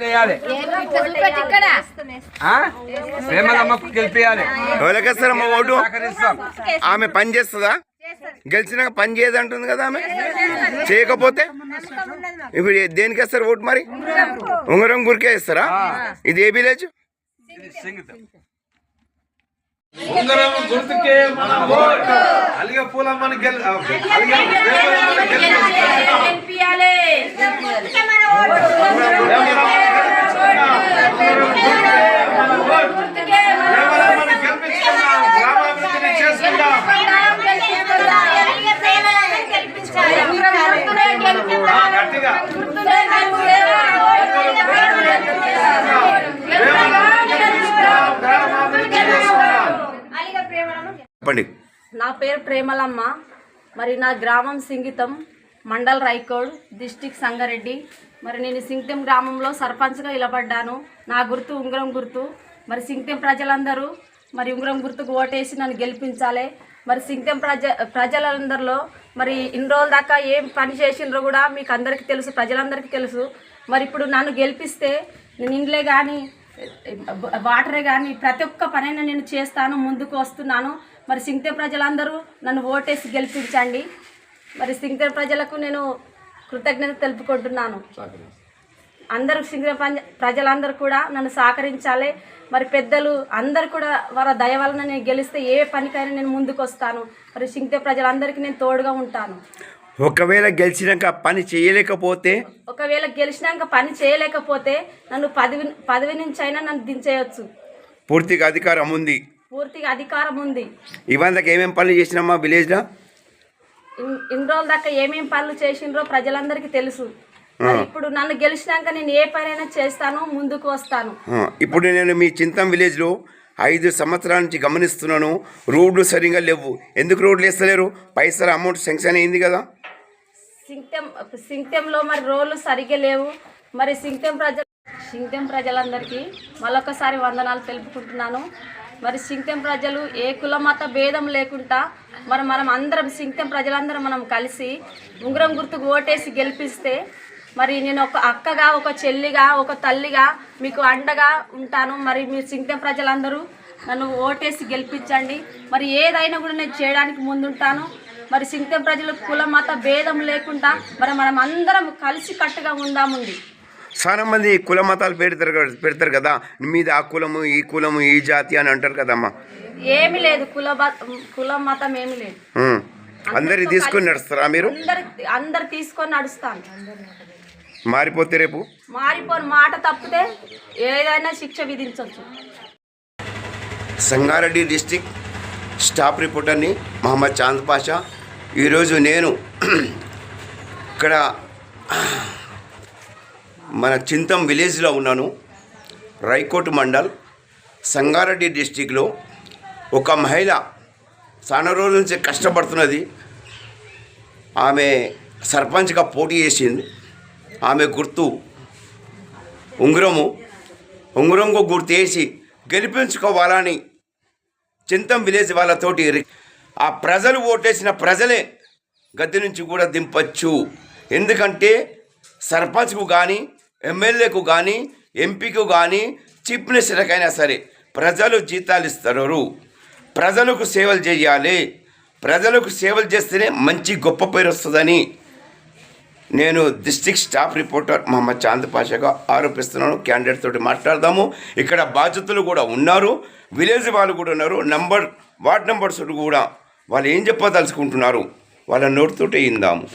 ఓటేయాలి, ప్రేమలమ్మకు గెలిపియాలి. ఎవరికేస్తారమ్మా ఓటు? ఆమె పని చేస్తుందా? గెలిచినాక పని చేయదంటుంది కదా ఆమె. చేయకపోతే ఇప్పుడు దేనికి వేస్తారు ఓటు? మరి ఉంగరం గురికే ఇస్తారా? ఇది ఏ విలేజ్? ఉంగరం గుర్తుకే మన ఓటు. అలిగే పూలమ్మని గెలిపియాలి. గ్రామాభివృద్ధిని చేసుకుందాం. గట్టిగా చెప్పండి. నా పేరు ప్రేమలమ్మ. మరి నా గ్రామం సింగితం, మండల్ రైకోడ్, డిస్టిక్ సంగారెడ్డి. మరి నేను సింగితం గ్రామంలో సర్పంచ్గా నిలబడ్డాను. నా గుర్తు ఉంగరం గుర్తు. మరి సింగితం ప్రజలందరూ మరి ఉంగరం గుర్తుకు ఓటేసి నన్ను గెలిపించాలి. మరి సింగితం ప్రజలందరిలో మరి ఇన్ని రోజుల దాకా ఏం పని చేసిండ్రో కూడా మీకు అందరికీ తెలుసు, ప్రజలందరికీ తెలుసు. మరి ఇప్పుడు నన్ను గెలిపిస్తే నేను ఇండ్లే కానీ వాటరే కానీ ప్రతి ఒక్క పనైనా నేను చేస్తాను, ముందుకు వస్తున్నాను. మరి సింగితం ప్రజలందరూ నన్ను ఓటేసి గెలిపించండి. మరి సింగితం ప్రజలకు నేను కృతజ్ఞత తెలుపుకుంటున్నాను. అందరూ సింగితం ప్రజలందరూ కూడా నన్ను సహకరించాలి. మరి పెద్దలు అందరు కూడా వారి దయ వలన నేను గెలిస్తే ఏ పనికైనా నేను ముందుకు వస్తాను. మరి సింగితం ప్రజలందరికీ నేను తోడుగా ఉంటాను. ఒకవేళ గెలిచినాక పని చేయలేకపోతే పని చేయలేకపోతే నన్ను పదవి నుంచి అయినా నన్ను దించేయచ్చు. పూర్తిగా అధికారం ఉంది. ఇవాళకి ఏమేమి పనులు చేసినామా విలేజ్లో? ఇన్ని రోజుల దాకా ఏమేమి పనులు చేసిండ్రో ప్రజలందరికీ తెలుసు. ఇప్పుడు నన్ను గెలిచినాక నేను ఏ పనైనా చేస్తాను, ముందుకు వస్తాను. ఇప్పుడు నేను మీ చింతం విలేజ్లో 5 సంవత్సరాల నుంచి గమనిస్తున్నాను, రోడ్లు సరిగా లేవు. ఎందుకు రోడ్లు వేస్తలేరు? పైసలు అమౌంట్ శాంక్షన్ అయింది కదా. సింగితంలో మరి రోడ్లు సరిగ్గా లేవు. మరి సింగితం ప్రజలందరికీ మరొకసారి వందనాలు తెలుపుకుంటున్నాను. మరి సింగితం ప్రజలు ఏ కుల మత భేదం లేకుండా మనం అందరం సింగితం ప్రజలందరం మనం కలిసి ఉంగరం గుర్తుకు ఓటేసి గెలిపిస్తే మరి నేను ఒక అక్కగా, ఒక చెల్లిగా, ఒక తల్లిగా మీకు అండగా ఉంటాను. మరి మీరు సింగితం ప్రజలందరూ నన్ను ఓటేసి గెలిపించండి. మరి ఏదైనా కూడా నేను చేయడానికి ముందుంటాను. మరి సింగితం ప్రజలు కుల మత భేదం లేకుండా మనం అందరం కలిసి కట్టుగా ఉందాముంది. చాలా మంది కుల మతాలు పెడతారు కదా, మీద ఆ కులము, ఈ కులము, ఈ జాతి అని అంటారు కదమ్మా. ఏమి లేదు, కుల మతం ఏమి లేదు. అందరి తీసుకొని నడుస్తారా మీరు? అందరు తీసుకొని నడుస్తాను. మారిపోతే రేపు మాట తప్పితే ఏదైనా శిక్ష విధించవచ్చు. సంగారెడ్డి డిస్టిక్ స్టాఫ్ రిపోర్టర్ని మహమ్మద్ చాంద్ పాషా. ఈరోజు నేను ఇక్కడ మన చింతం విలేజ్లో ఉన్నాను. రైకోట్ మండల్ సంగారెడ్డి డిస్టిక్లో ఒక మహిళ చాలా రోజుల నుంచి కష్టపడుతున్నది. ఆమె సర్పంచ్గా పోటీ చేసింది. ఆమె గుర్తు ఉంగరంకు గుర్తు వేసి గెలిపించుకోవాలని చింతం విలేజ్ వాళ్ళతోటి ఆ ప్రజలు ఓటేసిన ప్రజలే గద్దె నుంచి కూడా దింపచ్చు. ఎందుకంటే సర్పంచ్కు కానీ, ఎమ్మెల్యేకు కానీ, ఎంపీకు కానీ, చీఫ్ మినిస్టర్కైనా సరే ప్రజలు జీతాలు ఇస్తారు. ప్రజలకు సేవలు చేయాలి. ప్రజలకు సేవలు చేస్తేనే మంచి గొప్ప పేరు వస్తుందని నేను district staff reporter Mohammed Chand పాషాగా ఆరోపిస్తున్నాను. క్యాండిడేట్ తోటి మాట్లాడదాము. ఇక్కడ బాధ్యతలు కూడా ఉన్నారు, విలేజ్ వాళ్ళు కూడా ఉన్నారు, వార్డ్ నెంబర్స్ కూడా వాళ్ళు ఏం చెప్పదలుచుకుంటున్నారు వాళ్ళ నోటితోటే ఇందాము.